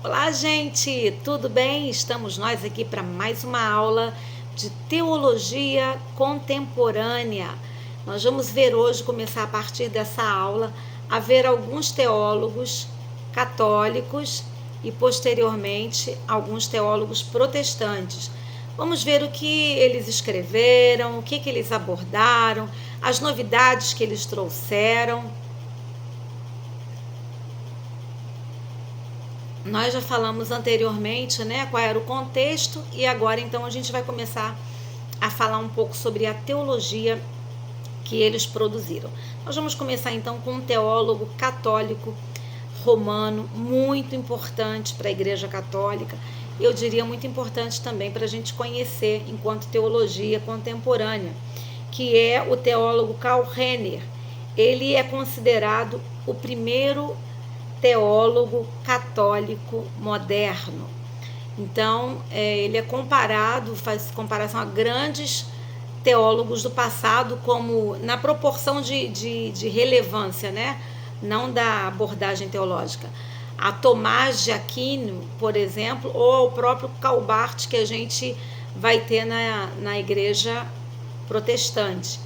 Olá, gente, tudo bem? Estamos nós aqui para mais uma aula de teologia contemporânea. Nós vamos ver hoje, começar a partir dessa aula, a ver alguns teólogos católicos e posteriormente alguns teólogos protestantes. Vamos ver o que eles escreveram, o que eles abordaram, as novidades que eles trouxeram. Nós já falamos anteriormente, né, qual era o contexto, e agora então a gente vai começar a falar um pouco sobre a teologia que eles produziram. Nós vamos começar então com um teólogo católico romano muito importante para a Igreja Católica, eu diria muito importante também para a gente conhecer enquanto teologia contemporânea, que é o teólogo Karl Rahner. Ele é considerado o primeiro teólogo católico moderno. Então, ele é comparado, faz comparação a grandes teólogos do passado, como na proporção de relevância, né? Não da abordagem teológica. A Tomás de Aquino, por exemplo, ou ao próprio Calbart, que a gente vai ter na igreja protestante.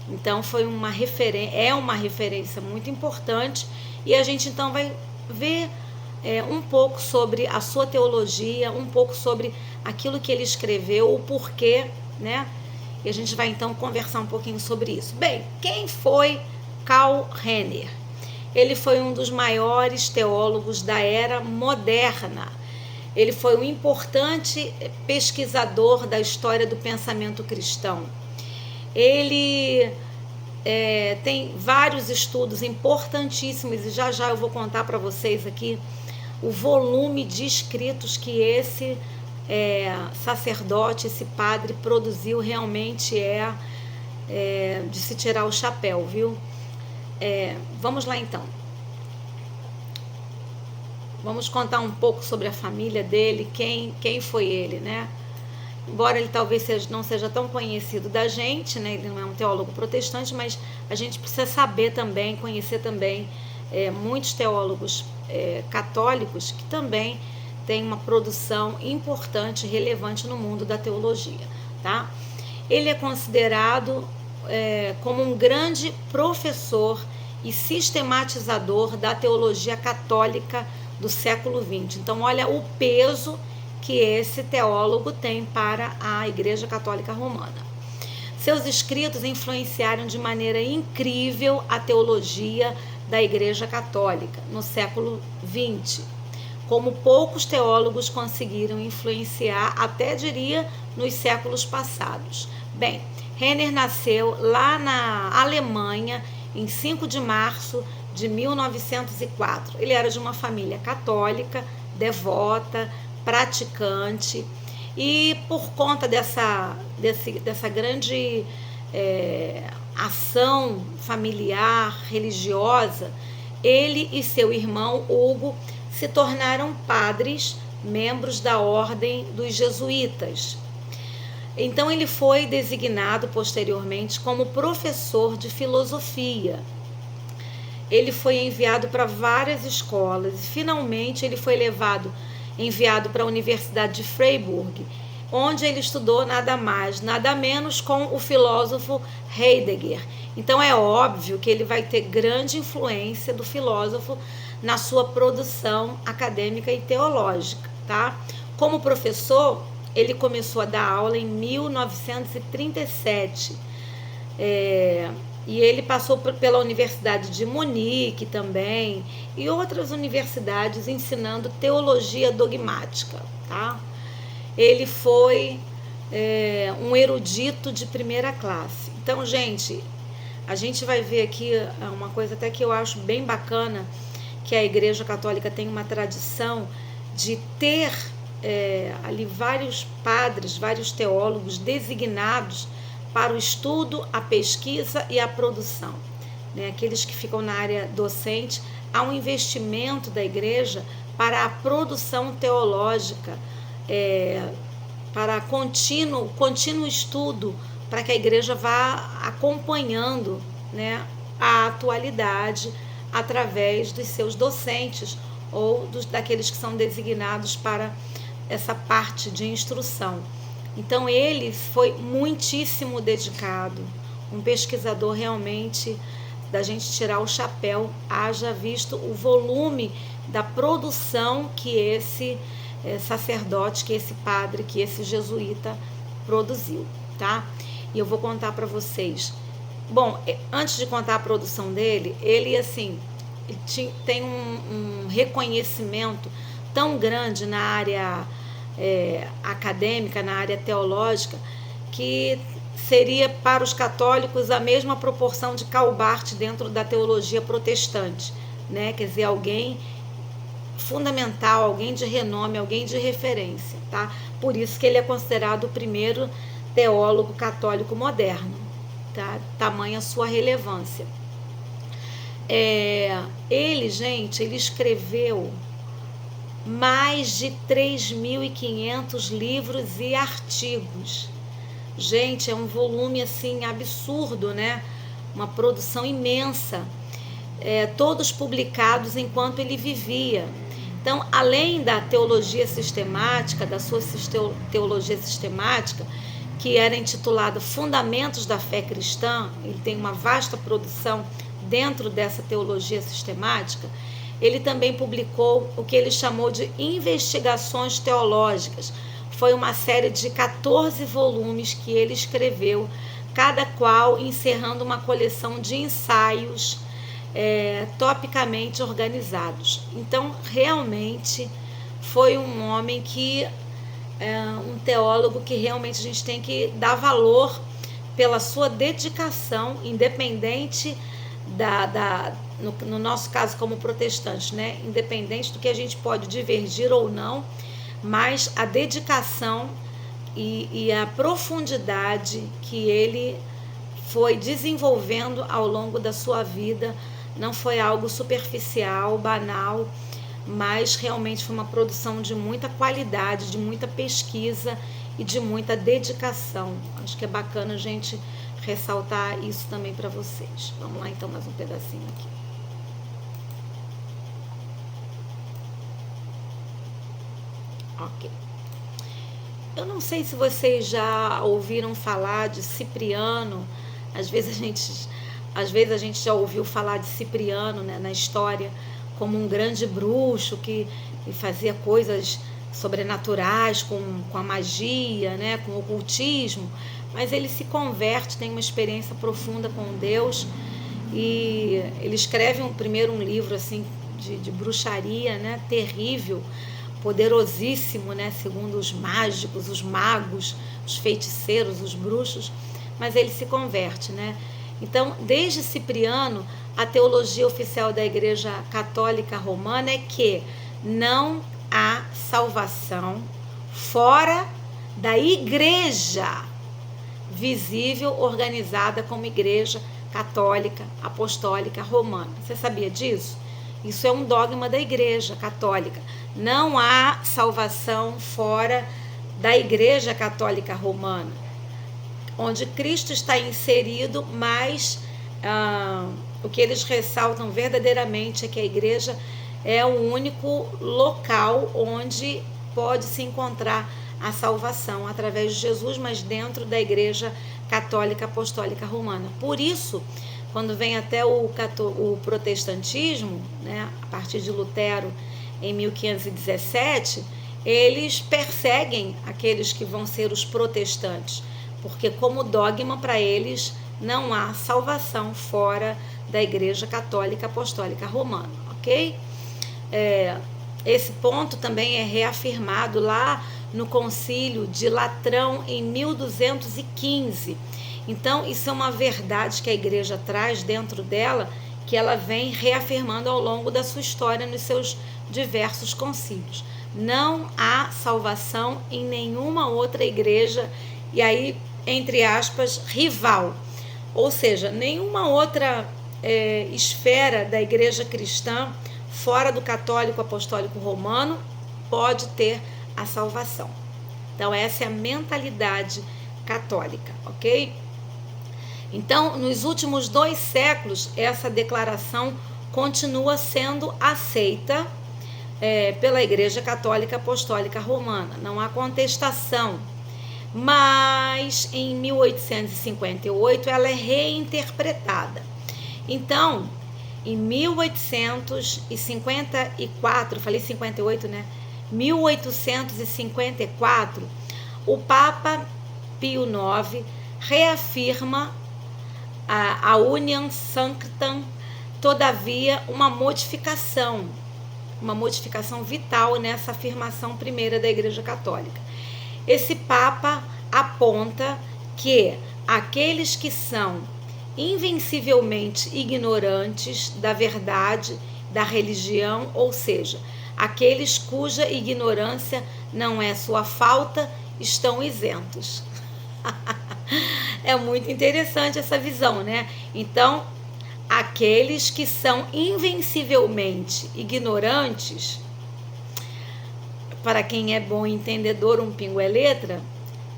Então foi uma referência muito importante, e a gente então vai ver um pouco sobre a sua teologia, um pouco sobre aquilo que ele escreveu, o porquê, né? E a gente vai então conversar um pouquinho sobre isso. Bem, quem foi Karl Rahner? Ele foi um dos maiores teólogos da era moderna. Ele foi um importante pesquisador da história do pensamento cristão. Ele tem vários estudos importantíssimos, e já eu vou contar para vocês aqui o volume de escritos que esse sacerdote, esse padre produziu. Realmente de se tirar o chapéu, viu? Vamos lá então. Vamos contar um pouco sobre a família dele, quem foi ele, né? Embora ele talvez não seja tão conhecido da gente, né? Ele não é um teólogo protestante, mas a gente precisa saber também, conhecer também muitos teólogos católicos que também têm uma produção importante e relevante no mundo da teologia, tá? Ele é considerado como um grande professor e sistematizador da teologia católica do século XX. Então, olha o peso que esse teólogo tem para a Igreja Católica Romana. Seus escritos influenciaram de maneira incrível a teologia da Igreja Católica no século XX, como poucos teólogos conseguiram influenciar, até diria, nos séculos passados. Bem, Rahner nasceu lá na Alemanha em 5 de março de 1904. Ele era de uma família católica, devota, praticante, e por conta dessa grande ação familiar, religiosa, ele e seu irmão Hugo se tornaram padres, membros da ordem dos jesuítas. Então ele foi designado posteriormente como professor de filosofia. Ele foi enviado para várias escolas e finalmente ele foi enviado para a Universidade de Freiburg, onde ele estudou nada mais, nada menos com o filósofo Heidegger. Então é óbvio que ele vai ter grande influência do filósofo na sua produção acadêmica e teológica, tá? Como professor, ele começou a dar aula em 1937. E ele passou pela Universidade de Munique também e outras universidades ensinando teologia dogmática, tá? Ele foi um erudito de primeira classe. Então, gente, a gente vai ver aqui uma coisa até que eu acho bem bacana, que a Igreja Católica tem uma tradição de ter ali vários padres, vários teólogos designados para o estudo, a pesquisa e a produção, né? Aqueles que ficam na área docente. Há um investimento da igreja para a produção teológica, para contínuo estudo, para que a igreja vá acompanhando, né, a atualidade através dos seus docentes ou daqueles que são designados para essa parte de instrução. Então ele foi muitíssimo dedicado, um pesquisador realmente da gente tirar o chapéu, haja visto o volume da produção que esse sacerdote, que esse padre, que esse jesuíta produziu, tá? E eu vou contar para vocês. Bom, antes de contar a produção dele, ele assim, tem um reconhecimento tão grande na área acadêmica, na área teológica, que seria para os católicos a mesma proporção de Calbart dentro da teologia protestante, né? Quer dizer, alguém fundamental, alguém de renome, alguém de referência, tá? Por isso que ele é considerado o primeiro teólogo católico moderno, tá? Tamanha sua relevância. Ele escreveu mais de 3.500 livros e artigos. Gente, é um volume assim absurdo, né? Uma produção imensa, todos publicados enquanto ele vivia. Então, além da teologia sistemática, da sua teologia sistemática, que era intitulada Fundamentos da Fé Cristã, ele tem uma vasta produção dentro dessa teologia sistemática. Ele também publicou o que ele chamou de Investigações Teológicas. Foi uma série de 14 volumes que ele escreveu, cada qual encerrando uma coleção de ensaios topicamente organizados. Então, realmente foi um homem que um teólogo que realmente a gente tem que dar valor pela sua dedicação, independente no nosso caso como protestante, né? Independente do que a gente pode divergir ou não, mas a dedicação e a profundidade que ele foi desenvolvendo ao longo da sua vida não foi algo superficial, banal, mas realmente foi uma produção de muita qualidade, de muita pesquisa e de muita dedicação. Acho que é bacana a gente ressaltar isso também para vocês. Vamos lá então, mais um pedacinho aqui. Ok. Eu não sei se vocês já ouviram falar de Cipriano. Às vezes a gente já ouviu falar de Cipriano, né, na história, como um grande bruxo que fazia coisas sobrenaturais com a magia, né, com o ocultismo, mas ele se converte, tem uma experiência profunda com Deus e ele escreve primeiro um livro assim de bruxaria, né, terrível, poderosíssimo, né, segundo os mágicos, os magos, os feiticeiros, os bruxos, mas ele se converte, né? Então, desde Cipriano, a teologia oficial da Igreja Católica Romana é que não há salvação fora da Igreja visível, organizada como Igreja Católica Apostólica Romana. Você sabia disso? Isso é um dogma da Igreja Católica. Não há salvação fora da Igreja Católica Romana, onde Cristo está inserido, mas o que eles ressaltam verdadeiramente é que a igreja é o único local onde pode se encontrar a salvação através de Jesus, mas dentro da Igreja Católica Apostólica Romana. Por isso, quando vem até o protestantismo, né, a partir de Lutero, em 1517, eles perseguem aqueles que vão ser os protestantes, porque como dogma para eles não há salvação fora da Igreja Católica Apostólica Romana, ok? Esse ponto também é reafirmado lá no Concílio de Latrão em 1215. Então, isso é uma verdade que a Igreja traz dentro dela, que ela vem reafirmando ao longo da sua história nos seus diversos concílios. Não há salvação em nenhuma outra igreja, e aí, entre aspas, rival. Ou seja, nenhuma outra esfera da igreja cristã, fora do católico apostólico romano, pode ter a salvação. Então, essa é a mentalidade católica, ok? Então, nos últimos 2 séculos, essa declaração continua sendo aceita pela Igreja Católica Apostólica Romana. Não há contestação. Mas em 1858 ela é reinterpretada. Então, em 1854, falei 58, né? 1854, o Papa Pio IX reafirma a Uniam Sanctam, todavia uma modificação vital nessa afirmação primeira da Igreja Católica. Esse Papa aponta que aqueles que são invencivelmente ignorantes da verdade da religião, ou seja, aqueles cuja ignorância não é sua falta, estão isentos. É muito interessante essa visão, né? Então, aqueles que são invencivelmente ignorantes, para quem é bom entendedor, um pingo é letra,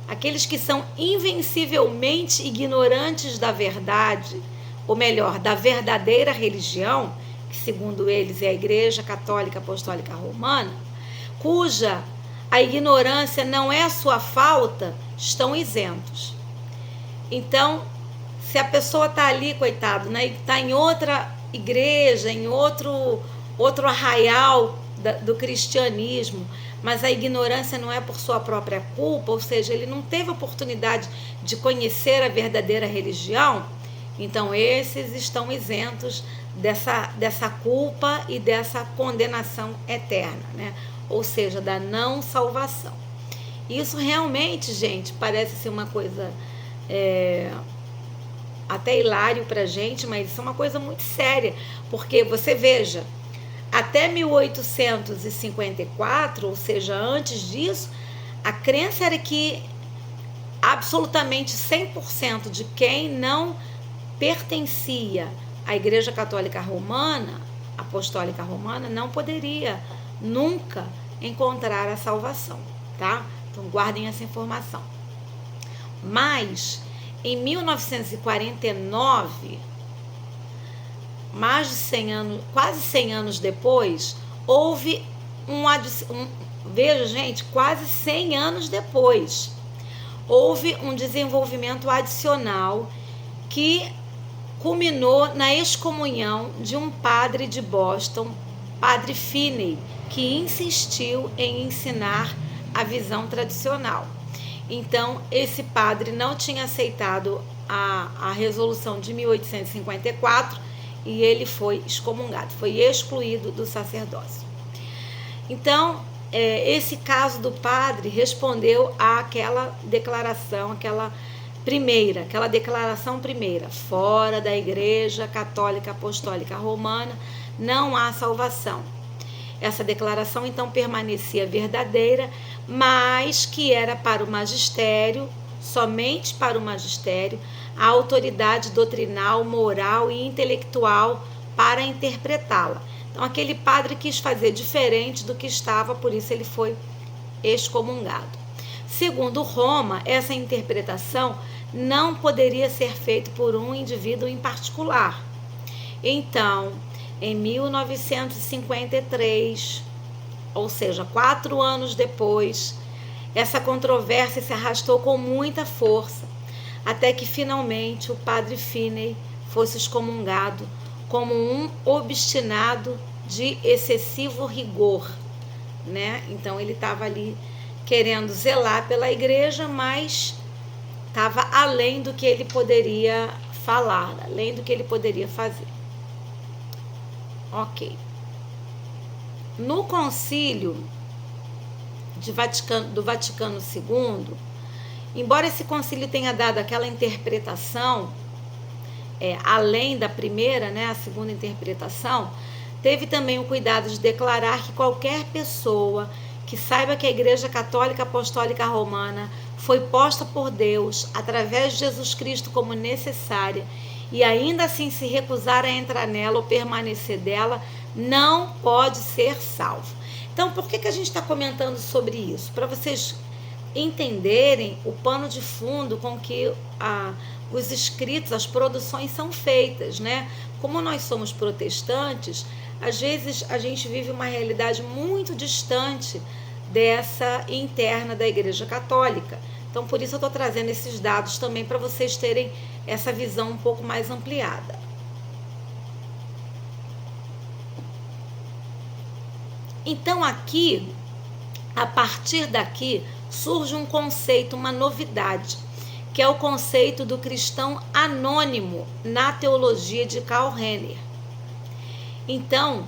aqueles que são invencivelmente ignorantes da verdade, ou melhor, da verdadeira religião, que segundo eles é a Igreja Católica Apostólica Romana, cuja a ignorância não é a sua falta, estão isentos. Então, se a pessoa está ali, coitado, né, está em outra igreja, em outro arraial do cristianismo, mas a ignorância não é por sua própria culpa, ou seja, ele não teve oportunidade de conhecer a verdadeira religião, então esses estão isentos dessa culpa e dessa condenação eterna, né? Ou seja, da não salvação. Isso realmente, gente, parece ser uma coisa até hilário pra gente, mas isso é uma coisa muito séria, porque você veja, até 1854, ou seja, antes disso, a crença era que absolutamente 100% de quem não pertencia à Igreja Católica Romana, Apostólica Romana, não poderia nunca encontrar a salvação, tá? Então guardem essa informação. Mas em 1949, mais de 100 anos, quase 100 anos depois, houve veja, gente, quase 100 anos depois, houve um desenvolvimento adicional que culminou na excomunhão de um padre de Boston, Padre Finney, que insistiu em ensinar a visão tradicional. Então, esse padre não tinha aceitado a resolução de 1854 e ele foi excomungado, foi excluído do sacerdócio. Então, esse caso do padre respondeu àquela declaração, aquela declaração primeira, fora da Igreja Católica Apostólica Romana não há salvação. Essa declaração então permanecia verdadeira, mas que era para o magistério, somente para o magistério, a autoridade doutrinal, moral e intelectual para interpretá-la. Então aquele padre quis fazer diferente do que estava, por isso ele foi excomungado. Segundo Roma, essa interpretação não poderia ser feita por um indivíduo em particular. Então, em 1953, ou seja, 4 anos depois, essa controvérsia se arrastou com muita força, até que finalmente o padre Finney fosse excomungado como um obstinado de excessivo rigor, né? Então ele estava ali querendo zelar pela igreja, mas estava além do que ele poderia falar, além do que ele poderia fazer. Ok. No concílio do Vaticano II, embora esse concílio tenha dado aquela interpretação, além da primeira, né, a segunda interpretação, teve também o cuidado de declarar que qualquer pessoa que saiba que a Igreja Católica Apostólica Romana foi posta por Deus através de Jesus Cristo como necessária e ainda assim se recusar a entrar nela ou permanecer dela, não pode ser salvo. Então, por que a gente está comentando sobre isso? Para vocês entenderem o pano de fundo com que os escritos, as produções são feitas, né? Como nós somos protestantes, às vezes a gente vive uma realidade muito distante dessa interna da Igreja Católica. Então, por isso eu estou trazendo esses dados também para vocês terem essa visão um pouco mais ampliada. Então, aqui, a partir daqui, surge um conceito, uma novidade, que é o conceito do cristão anônimo na teologia de Karl Rahner. Então,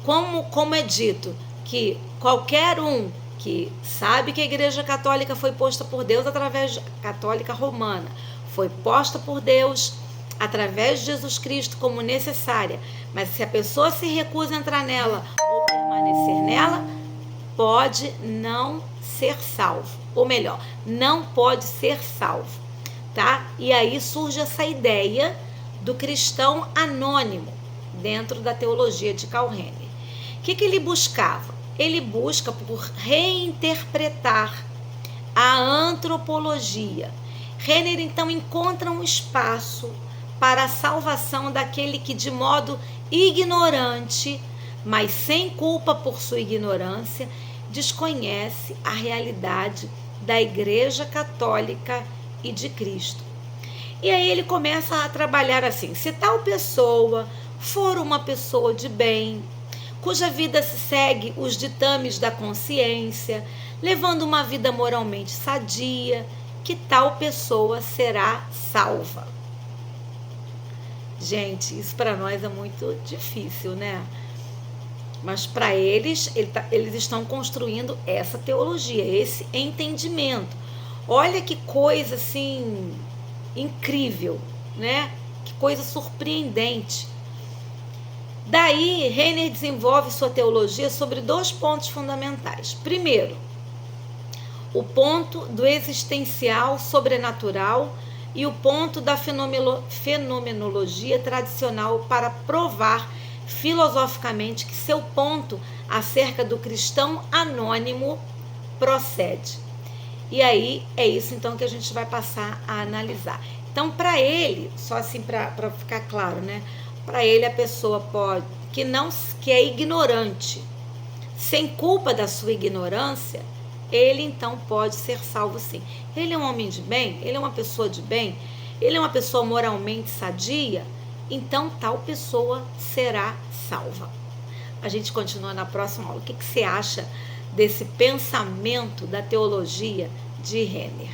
como é dito que qualquer um que sabe que a Igreja Católica foi posta por Deus através da Católica Romana, foi posta por Deus através de Jesus Cristo como necessária, mas se a pessoa se recusa a entrar nela ou permanecer nela, pode não ser salvo, ou melhor, não pode ser salvo, tá? E aí surge essa ideia do cristão anônimo dentro da teologia de Karl Rahner. O que ele buscava? Ele busca por reinterpretar a antropologia. Rahner então encontra um espaço para a salvação daquele que de modo ignorante, mas sem culpa por sua ignorância, desconhece a realidade da Igreja Católica e de Cristo. E aí ele começa a trabalhar assim: se tal pessoa for uma pessoa de bem, cuja vida se segue os ditames da consciência, levando uma vida moralmente sadia, que tal pessoa será salva. Gente, isso para nós é muito difícil, né? Mas para eles estão construindo essa teologia, esse entendimento. Olha que coisa assim incrível, né? Que coisa surpreendente. Daí, Rahner desenvolve sua teologia sobre 2 pontos fundamentais. Primeiro, o ponto do existencial sobrenatural e o ponto da fenomenologia tradicional para provar filosoficamente que seu ponto acerca do cristão anônimo procede. E aí é isso então que a gente vai passar a analisar. Então, para ele, só assim para ficar claro, né? Para ele, a pessoa que é ignorante, sem culpa da sua ignorância, ele então pode ser salvo sim. Ele é um homem de bem, ele é uma pessoa de bem, ele é uma pessoa moralmente sadia, então tal pessoa será salva. A gente continua na próxima aula. O que você acha desse pensamento da teologia de Rahner?